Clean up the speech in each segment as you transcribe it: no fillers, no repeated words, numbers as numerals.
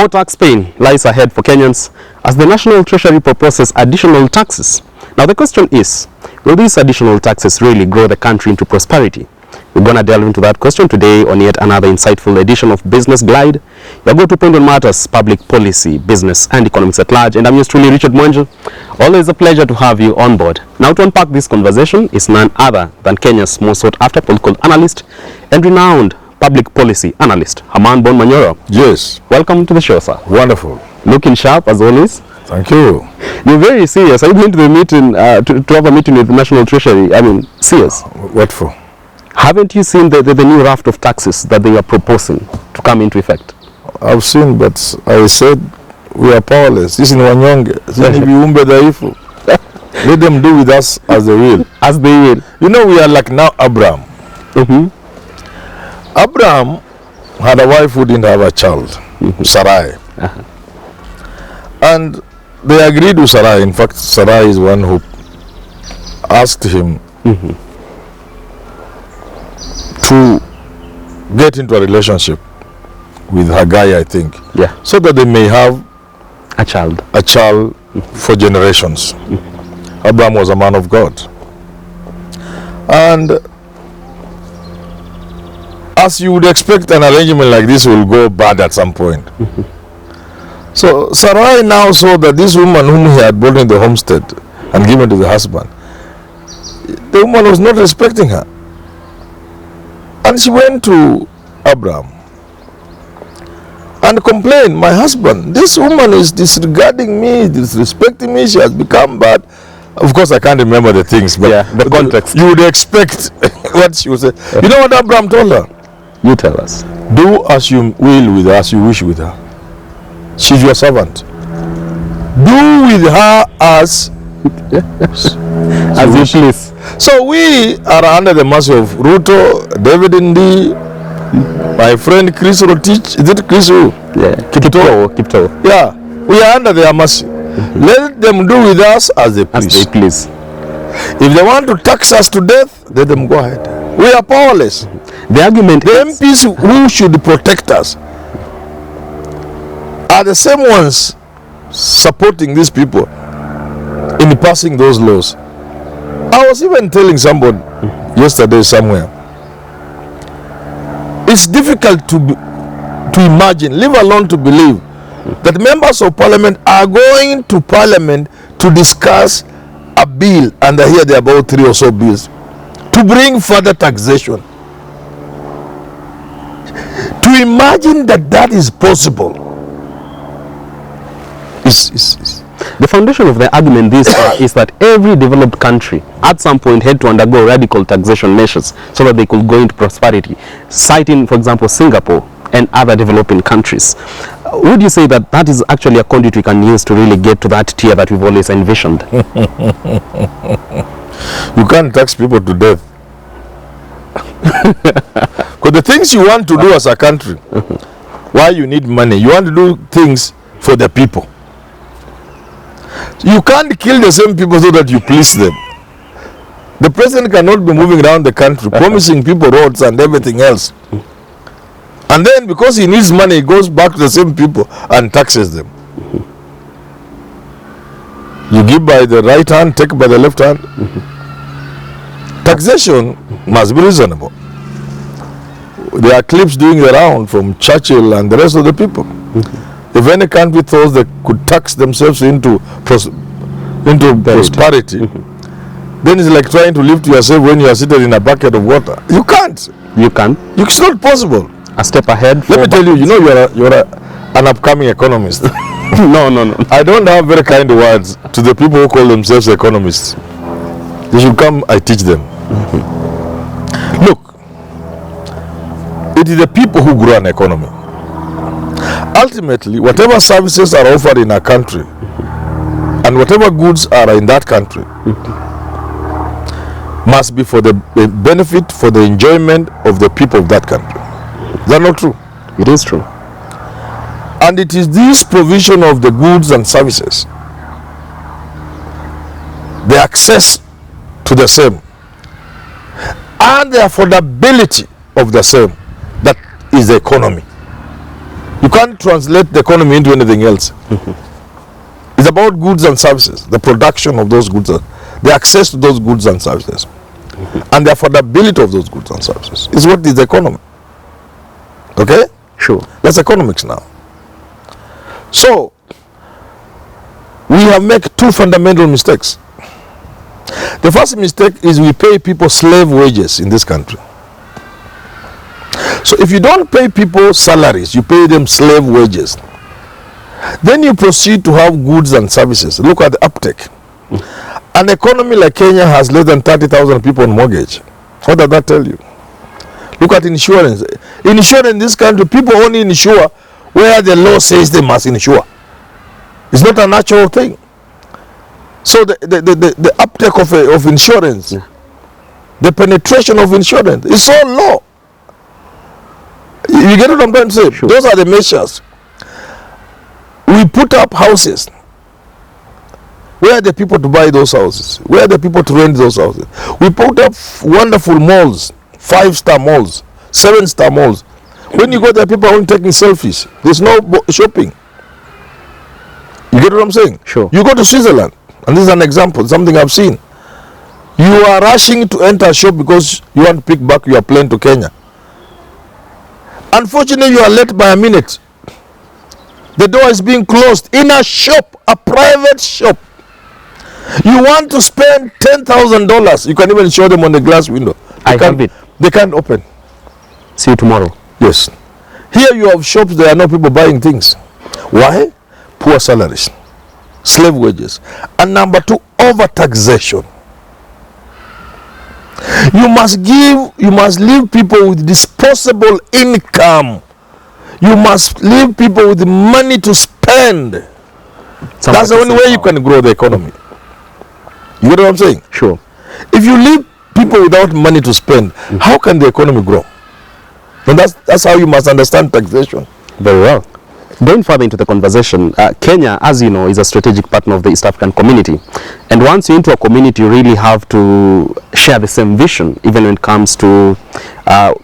More tax pain lies ahead for Kenyans as the National Treasury proposes additional taxes. Now the question is, will these additional taxes really grow the country into prosperity? We're going to delve into that question today on yet another insightful edition of Business Glide. Your go-to point on matters, public policy, business and economics at large. And I'm yours truly, Richard Mwanjo. Always a pleasure to have you on board. Now to unpack this conversation is none other than Kenya's most sought after political analyst and renowned public policy analyst, Herman Manyora. Yes. Welcome to the show, sir. Wonderful. Looking sharp as always. Thank you. You're very serious. Are you going to the meeting, to have a meeting with the National Treasury? I mean, serious. What for? Haven't you seen the new raft of taxes that they are proposing to come into effect? I've seen, but I said we are powerless. This is Wanyonge. Let them do with us as they will. As they will. You know, we are like now Abraham. Abraham had a wife who didn't have a child, Sarai. And they agreed with Sarai. In fact, Sarai is one who asked him to get into a relationship with her guy, I think. Yeah. So that they may have a child for generations. Abraham was a man of God. And as you would expect, an arrangement like this will go bad at some point. So Sarai now saw that this woman whom he had brought in the homestead and given to the husband, the woman was not respecting her. And she went to Abraham and complained, my husband, this woman is disregarding me, disrespecting me, she has become bad. Of course, I can't remember the things, but yeah, the context. You would expect what she would say. You know what Abraham told her? You tell us. Do as you will with her, as you wish with her. She's your servant. Do with her as you please. So we are under the mercy of Ruto, David Indi, my friend Chris Rotich. Is it Chris who? Yeah. Kipto. Yeah. We are under their mercy. Let them do with us as they please. As they please. If they want to tax us to death, let them go ahead. We are powerless. The argument the MPs who should protect us are the same ones supporting these people in passing those laws. I was even telling somebody yesterday somewhere, it's difficult to imagine, leave alone to believe, that members of parliament are going to parliament to discuss a bill, and here there are about 3 or so bills, to bring further taxation. To imagine that that is possible is the foundation of the argument is that every developed country at some point had to undergo radical taxation measures so that they could go into prosperity, citing, for example, Singapore and other developing countries. Would you say that that is actually a conduit we can use to really get to that tier that we've always envisioned? You can't tax people to death. Because the things you want to do as a country, why you need money, you want to do things for the people. You can't kill the same people so that you please them. The president cannot be moving around the country promising people roads and everything else. And then because he needs money, he goes back to the same people and taxes them. You give by the right hand, take by the left hand. Taxation must be reasonable. There are clips doing the round from Churchill and the rest of the people. If any country thought they could tax themselves into prosperity, then it's like trying to lift yourself when you are seated in a bucket of water. You can't. You can. It's not possible. A step ahead. Let me tell you, you know you're an upcoming economist. No. I don't have very kind words to the people who call themselves economists. They should come, I teach them. Look, it is the people who grow an economy. Ultimately, whatever services are offered in a country and whatever goods are in that country must be for the benefit, for the enjoyment of the people of that country. Is that not true? It is true. And it is this provision of the goods and services, the access to the same, and the affordability of the same, that is the economy. You can't translate the economy into anything else. It's about goods and services, the production of those goods, the access to those goods and services, and the affordability of those goods and services is what is the economy. Okay? Sure. That's economics now. So, we have made two fundamental mistakes. The first mistake is we pay people slave wages in this country. So if you don't pay people salaries, you pay them slave wages. Then you proceed to have goods and services. Look at the uptake. An economy like Kenya has less than 30,000 people on mortgage. What does that tell you? Look at insurance. Insurance in this country, people only insure where the law says they must insure. It's not a natural thing. So the uptake of insurance, the penetration of insurance is so low. You get what I'm trying to say? Sure. Those are the measures. We put up houses. Where are the people to buy those houses? Where are the people to rent those houses? We put up wonderful malls, 5-star malls, 7-star malls. When you go there, people are only taking selfies. There's no shopping. You get what I'm saying? Sure. You go to Switzerland, and this is an example, something I've seen. You are rushing to enter a shop because you want to pick back your plane to Kenya. Unfortunately, you are late by a minute. The door is being closed in a shop, a private shop. You want to spend $10,000. You can even show them on the glass window. I have it. They can't open. See you tomorrow. Yes. Here you have shops, there are no people buying things. Why? Poor salaries, slave wages. And number two, over-taxation. You must leave people with disposable income. You must leave people with money to spend. That's the only way you can grow the economy. You get what I'm saying? Sure. If you leave people without money to spend, how can the economy grow? And that's how you must understand taxation. Very well. Going further into the conversation, Kenya, as you know, is a strategic partner of the East African community. And once you're into a community, you really have to share the same vision, even when it comes to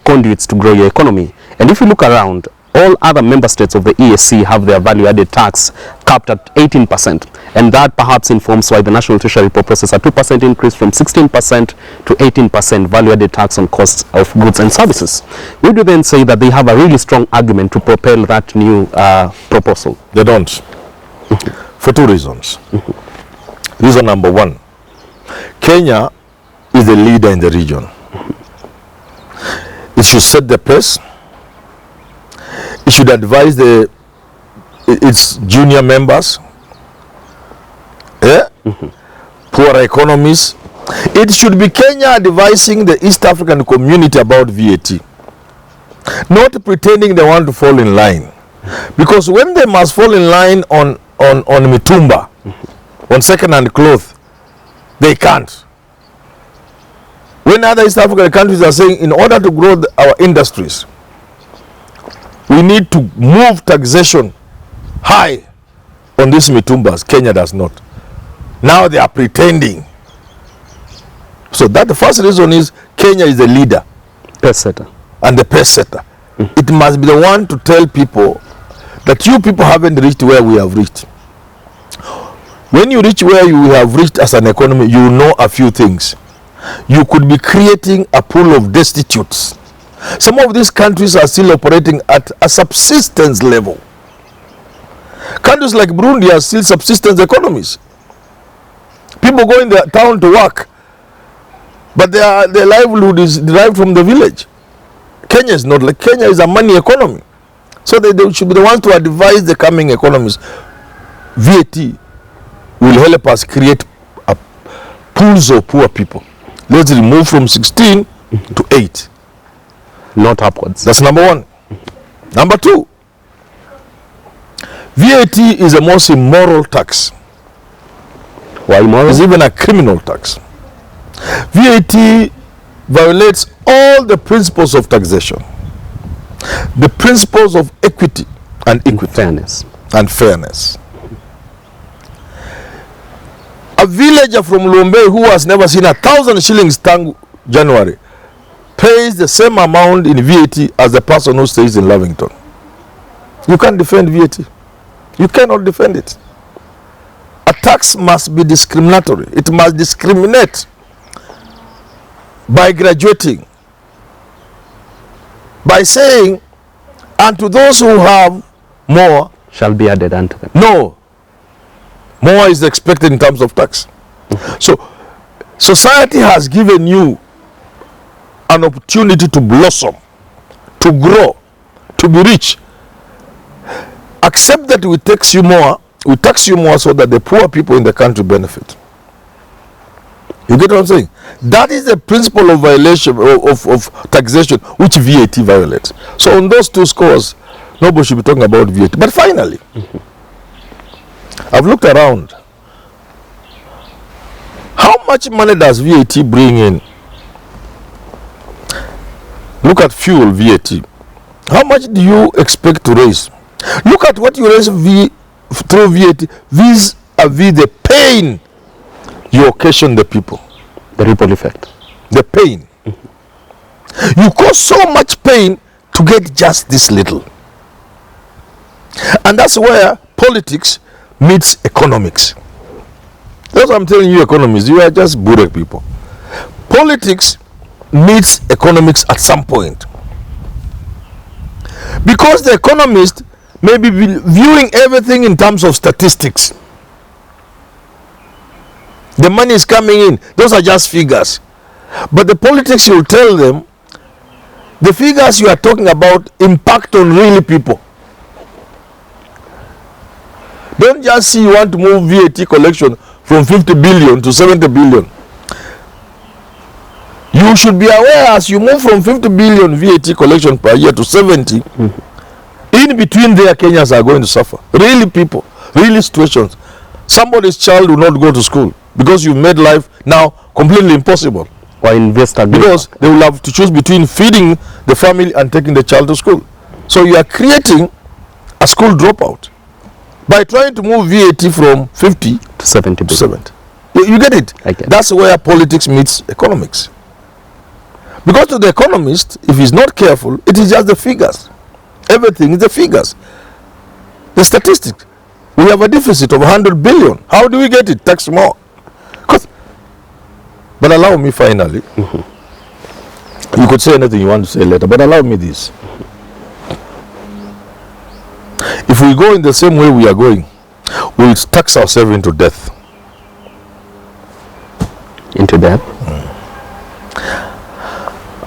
conduits to grow your economy. And if you look around, all other member states of the EAC have their value-added tax capped at 18%. And that perhaps informs why the National Treasury proposes a 2% increase from 16% to 18% value-added tax on costs of goods and services. Would you then say that they have a really strong argument to propel that new proposal? They don't. For two reasons. Reason number one, Kenya is the leader in the region. It should set the pace. It should advise its junior members, poorer economies. It should be Kenya advising the East African community about VAT, not pretending they want to fall in line. Because when they must fall in line on mitumba, on second-hand clothes, they can't. When other East African countries are saying, in order to grow our industries, we need to move taxation high on these mitumbas. Kenya does not. Now they are pretending. So that the first reason is Kenya is the leader. Pace setter. And the pace setter. It must be the one to tell people that you people haven't reached where we have reached. When you reach where you have reached as an economy, you know a few things. You could be creating a pool of destitutes. Some of these countries are still operating at a subsistence level. Countries like Burundi are still subsistence economies. People go in the town to work, but their livelihood is derived from the village. Kenya is not like Kenya is a money economy. So they should be the ones to advise the coming economies. VAT will help us create pools of poor people. Let's remove from 16 to 8. Not upwards. That's number one. Number two, VAT is the most immoral tax. Why immoral? It's even a criminal tax. VAT violates all the principles of taxation, the principles of equity and equity. Fairness. And fairness. A villager from Lombe who has never seen 1,000 shillings tang January pays the same amount in VAT as the person who stays in Lavington. You can't defend VAT. You cannot defend it. A tax must be discriminatory. It must discriminate by graduating, by saying, and to those who have more shall be added unto them. No. More is expected in terms of tax. So, society has given you an opportunity to blossom, to grow, to be rich. Accept that we tax you more so that the poor people in the country benefit. You get what I'm saying? That is the principle of violation of taxation which VAT violates. So on those two scores, nobody should be talking about VAT. But finally, I've looked around. How much money does VAT bring in? Look at fuel VAT. How much do you expect to raise? Look at what you raise through VAT vis-a-vis the pain you occasion the people. The ripple effect. The pain. You cause so much pain to get just this little. And that's where politics meets economics. That's what I'm telling you, economists. You are just burek people. Politics meets economics at some point. Because the economist may be viewing everything in terms of statistics. The money is coming in. Those are just figures. But the politics, you will tell them, the figures you are talking about impact on real people. Don't just see you want to move VAT collection from 50 billion to 70 billion. You should be aware as you move from 50 billion VAT collection per year to 70, in between there Kenyans are going to suffer. Really people, really situations. Somebody's child will not go to school because you made life now completely impossible. Or investor because they will have to choose between feeding the family and taking the child to school. So you are creating a school dropout by trying to move VAT from 50 to 70 billion. You get it? I get it. That's where politics meets economics. Because to the economist, if he's not careful, it is just the figures. Everything is the figures. The statistics. We have a deficit of 100 billion. How do we get it? Tax more. But allow me finally. You could say anything you want to say later, but allow me this. If we go in the same way we are going, we'll tax ourselves into death. Into death?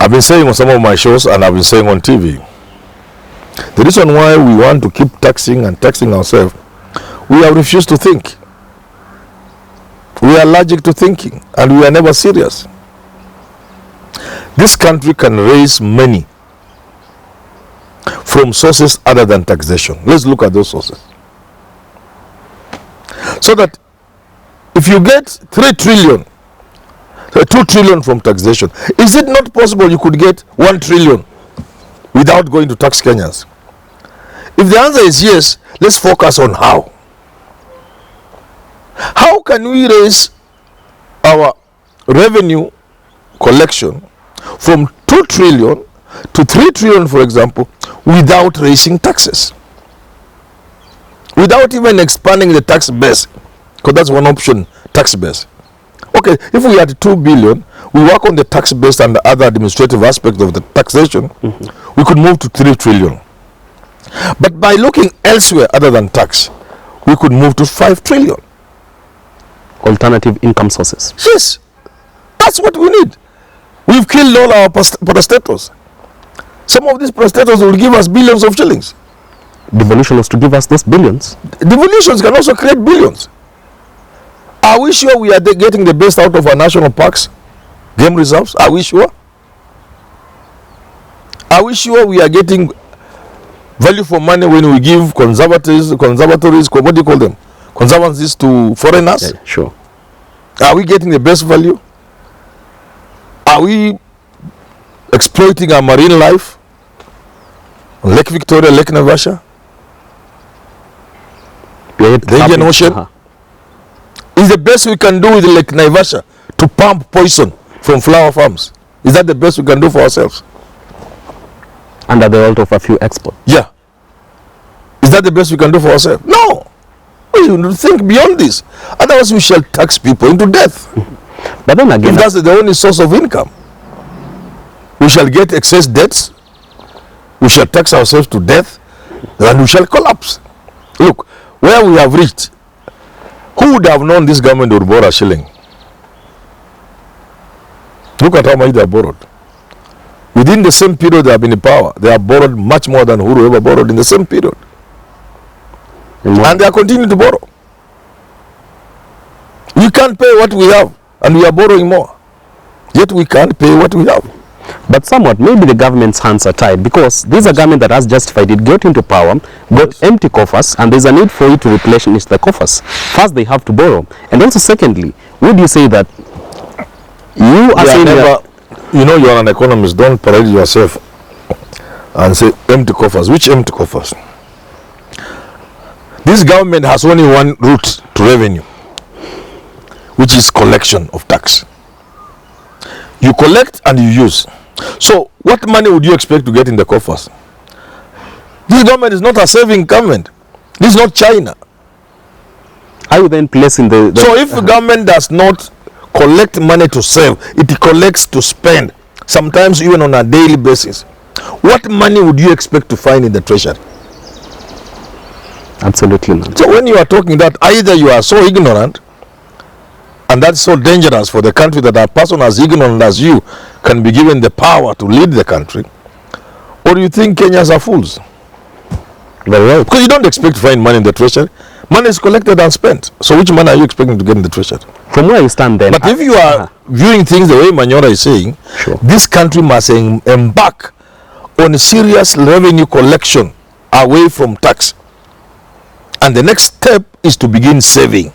I've been saying on some of my shows and I've been saying on TV, the reason why we want to keep taxing and taxing ourselves, we have refused to think. We are allergic to thinking and we are never serious. This country can raise money from sources other than taxation. Let's look at those sources. So that if you get 3 trillion, 2 trillion from taxation, is it not possible you could get 1 trillion without going to tax Kenyans? If the answer is yes, let's focus on how. How can we raise our revenue collection from 2 trillion to 3 trillion, for example, without raising taxes? Without even expanding the tax base, because that's one option, tax base. Okay, if we had 2 billion, we work on the tax base and the other administrative aspects of the taxation, we could move to 3 trillion. But by looking elsewhere other than tax, we could move to 5 trillion. Alternative income sources. Yes, that's what we need. We've killed all our parastatals. Some of these parastatals will give us billions of shillings. Devolution was to give us those billions. Devolutions can also create billions. Are we sure we are getting the best out of our national parks, game reserves? Are we sure? Are we sure we are getting value for money when we give conservatories, what do you call them? Conservancies to foreigners? Yeah, sure. Are we getting the best value? Are we exploiting our marine life? Lake Victoria, Lake Naivasha? The Indian Ocean? Is the best we can do with Lake Naivasha to pump poison from flower farms? Is that the best we can do for ourselves? Under the result of a few exports. Yeah. Is that the best we can do for ourselves? No. We need to think beyond this. Otherwise, we shall tax people into death. But then again, if that's the only source of income, we shall get excess debts, we shall tax ourselves to death, and we shall collapse. Look, where we have reached, who would have known this government would borrow a shilling? Look at how much they have borrowed. Within the same period they have been in power, they have borrowed much more than who ever borrowed in the same period. And they are continuing to borrow. We can't pay what we have, and we are borrowing more. Yet we can't pay what we have. But somewhat, maybe the government's hands are tied, because this is a government that has justified it, got into power, got empty coffers, and there's a need for it to replenish the coffers. First, they have to borrow. And also, secondly, would you say that you are saying never, you know, you are an economist, don't parade yourself and say empty coffers. Which empty coffers? This government has only one route to revenue, which is collection of tax. You collect and you use. So what money would you expect to get in the coffers? This government is not a saving government. This is not China. Are you then placing the so if the government does not collect money to save, it collects to spend, sometimes even on a daily basis, what money would you expect to find in the treasury? Absolutely not. So when you are talking that, either you are so ignorant, and that's so dangerous for the country, that a person as ignorant as you can be given the power to lead the country, or you think Kenyans are fools? Very right. Because you don't expect to find money in the treasury. Money is collected and spent. So which money are you expecting to get in the treasury? From where you stand then. But if you are viewing things the way Manyora is saying, sure, this country must embark on a serious revenue collection away from tax. And the next step is to begin saving.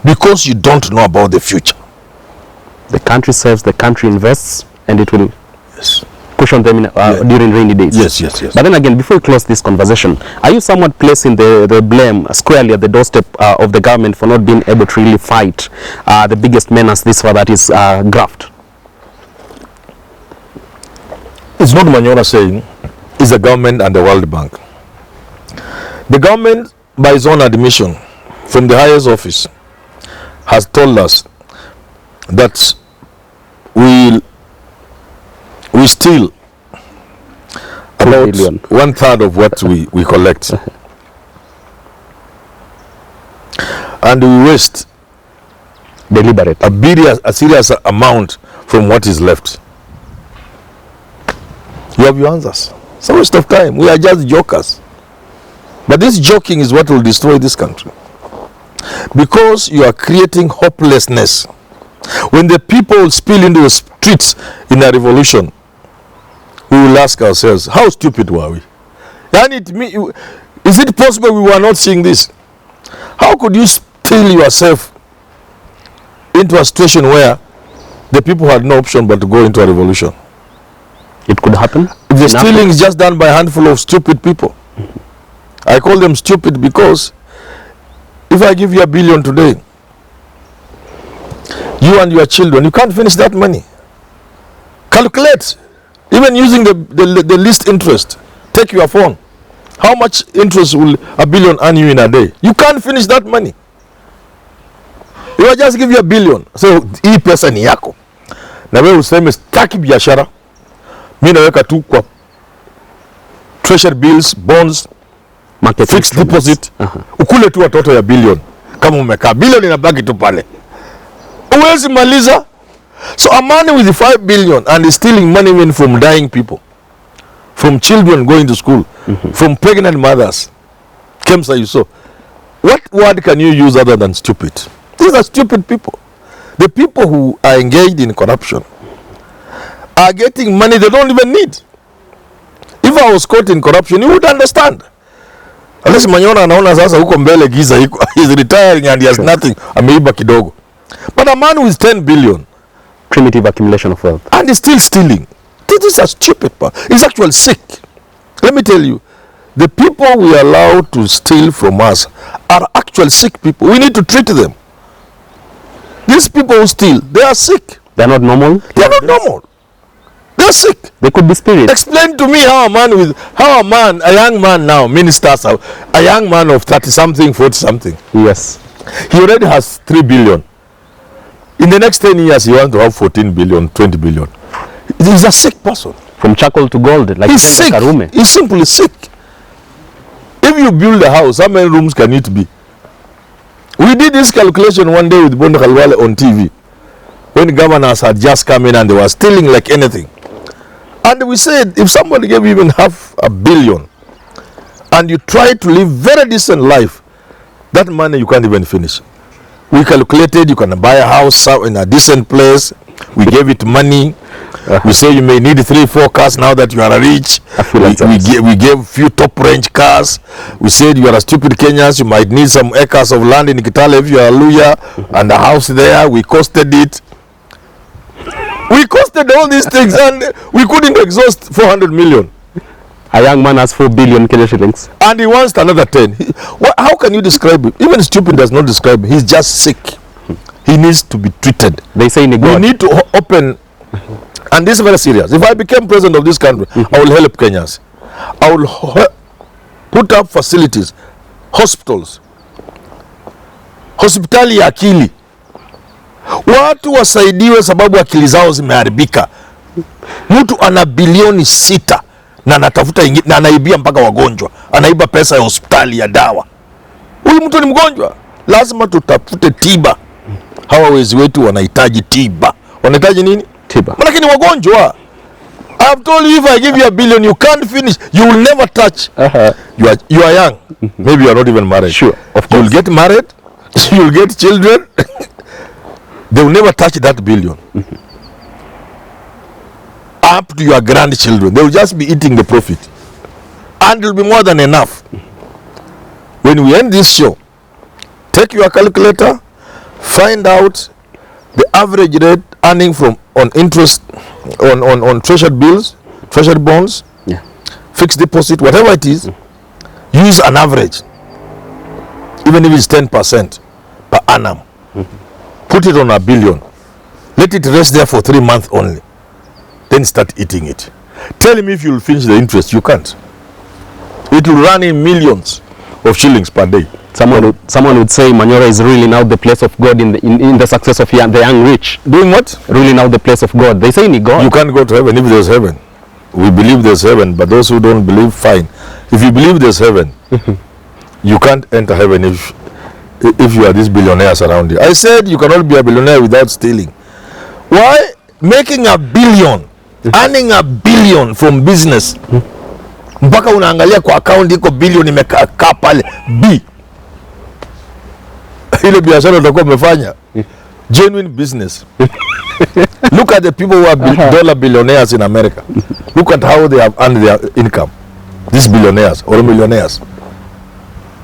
Because you don't know about the future. The country saves, the country invests, and it will cushion them during rainy days. Yes. But then again, before we close this conversation, are you somewhat placing the blame squarely at the doorstep of the government for not being able to really fight the biggest menace this far, that is graft? It's not Manyora saying, it's the government and the World Bank. The government, by its own admission, from the highest office, has told us that we steal about 1/3 of what we collect. And we waste deliberate a serious amount from what is left. You have your answers. It's a waste of time. We are just jokers. But this joking is what will destroy this country. Because you are creating hopelessness. When the people spill into the streets in a revolution, we will ask ourselves, how stupid were we? And is it possible we were not seeing this? How could you steal yourself into a situation where the people had no option but to go into a revolution? It could happen. If the stealing is just done by a handful of stupid people. I call them stupid because if I give you $1 billion today, you and your children, you can't finish that money. Calculate, even using the least interest. Take your phone. How much interest will $1 billion earn you in a day? You can't finish that money. If I just give you $1 billion, so hii pesa ni yako. Na wewe useme staki biashara. Mimi naweka tu kwa treasury bills, bonds, market fixed deposit. Ukule tu watoto ya $1 billion. Kama umekaa $1 billion inabaki tu pale. Uwezi maliza. So a man with $5 billion and is stealing money even from dying people, from children going to school, from pregnant mothers. Kemsa, you saw. What word can you use other than stupid? These are stupid people. The people who are engaged in corruption are getting money they don't even need. If I was caught in corruption, you would understand. Unless Manyora anaona sasa huko mbele giza iko, he's retiring and he has nothing, ameiba kidogo. But a man with 10 billion, primitive accumulation of wealth, and he's still stealing. This is a stupid part. It's actually sick. Let me tell you, the people we allow to steal from us are actually sick people. We need to treat them. These people who steal, they are sick. They're not normal. They're not normal. They just sick. They could be spirits. Explain to me how a young man now, ministers, a young man of 30-something, 40-something. Yes. He already has 3 billion. In the next 10 years, he wants to have 14 billion, 20 billion. He's a sick person. From charcoal to gold, like he's sick. Karume. He's simply sick. If you build a house, how many rooms can it be? We did this calculation one day with Bondo Kalwale on TV, when governors had just come in and they were stealing like anything. And we said, if somebody gave you even $500 million, and you try to live very decent life, that money you can't even finish. We calculated you can buy a house in a decent place. We gave it money. We say you may need 3-4 cars now that you are rich. We gave few top range cars. We said you are a stupid Kenyans, you might need some acres of land in Kitale if you are a Luya, and a house there. We costed it. We costed all these things and we couldn't exhaust 400 million. A young man has 4 billion Kenya shillings. And he wants another 10. How can you describe him? Even stupid does not describe him. He's just sick. He needs to be treated. They say we need to open, and this is very serious. If I became president of this country, I will help Kenyans. I will put up facilities, hospitals, hospitali ya akili. Watu wasaidiwe sababu akili zao zimeharibika. Mtu ana bilioni 6 na anatafuta ingine, na anaibia mpaka wagonjwa. Anaiba pesa ya hospitali ya dawa. Huyu mtu ni mgonjwa. Lazima tutafute tiba. Hawa wezi wetu wanahitaji tiba. Wanahitaji nini? Tiba. Lakini wagonjwa. I have told you, if I give you $1 billion, you can't finish. You will never touch. You are young. Maybe you are not even married. Sure, of course. You will get married. You will get children. They will never touch that $1 billion. Up to your grandchildren. They will just be eating the profit. And it will be more than enough. When we end this show, take your calculator, find out the average rate earning from on interest on treasury bills, treasury bonds, fixed deposit, whatever it is. Use an average, even if it's 10% per annum. Put it on $1 billion. Let it rest there for 3 months only. Then start eating it. Tell him if you'll finish the interest. You can't. It will run in millions of shillings per day. Someone would say Manyora is really now the place of God in the success of the young rich. Doing what? Really now the place of God. They say in God. You can't go to heaven if there's heaven. We believe there's heaven, but those who don't believe, fine. If you believe there's heaven, you can't enter heaven if you are these billionaires around you. I said you cannot be a billionaire without stealing. Why? Making $1 billion, earning $1 billion from business. Mpaka unaangalia kwa account iko billion imekaa pale B. Ile biashara utakuwa umefanya. Genuine business. Look at the people who are dollar billionaires in America. Look at how they have earned their income. These billionaires or millionaires.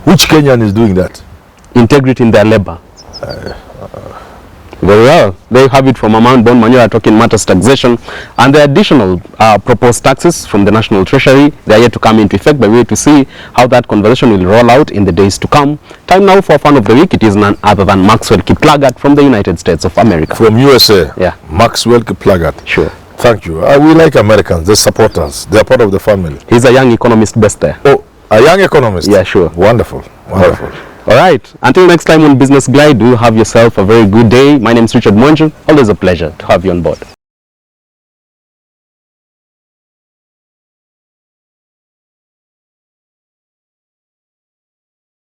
Which Kenyan is doing that? Integrity in their labor. Very well. There you have it from Herman Manyora talking matters taxation and the additional proposed taxes from the National Treasury. They are yet to come into effect, but we wait to see how that conversation will roll out in the days to come. Time now for Fan of the Week. It is none other than Maxwell Kiplagat from the United States of America. From USA? Yeah. Maxwell Kiplagat. Sure. Thank you. We like Americans. They support us. They are part of the family. He's a young economist best there. Oh, a young economist? Yeah, sure. Wonderful. Wonderful. All right. Until next time on Business Glide, do have yourself a very good day. My name is Richard Monju. Always a pleasure to have you on board.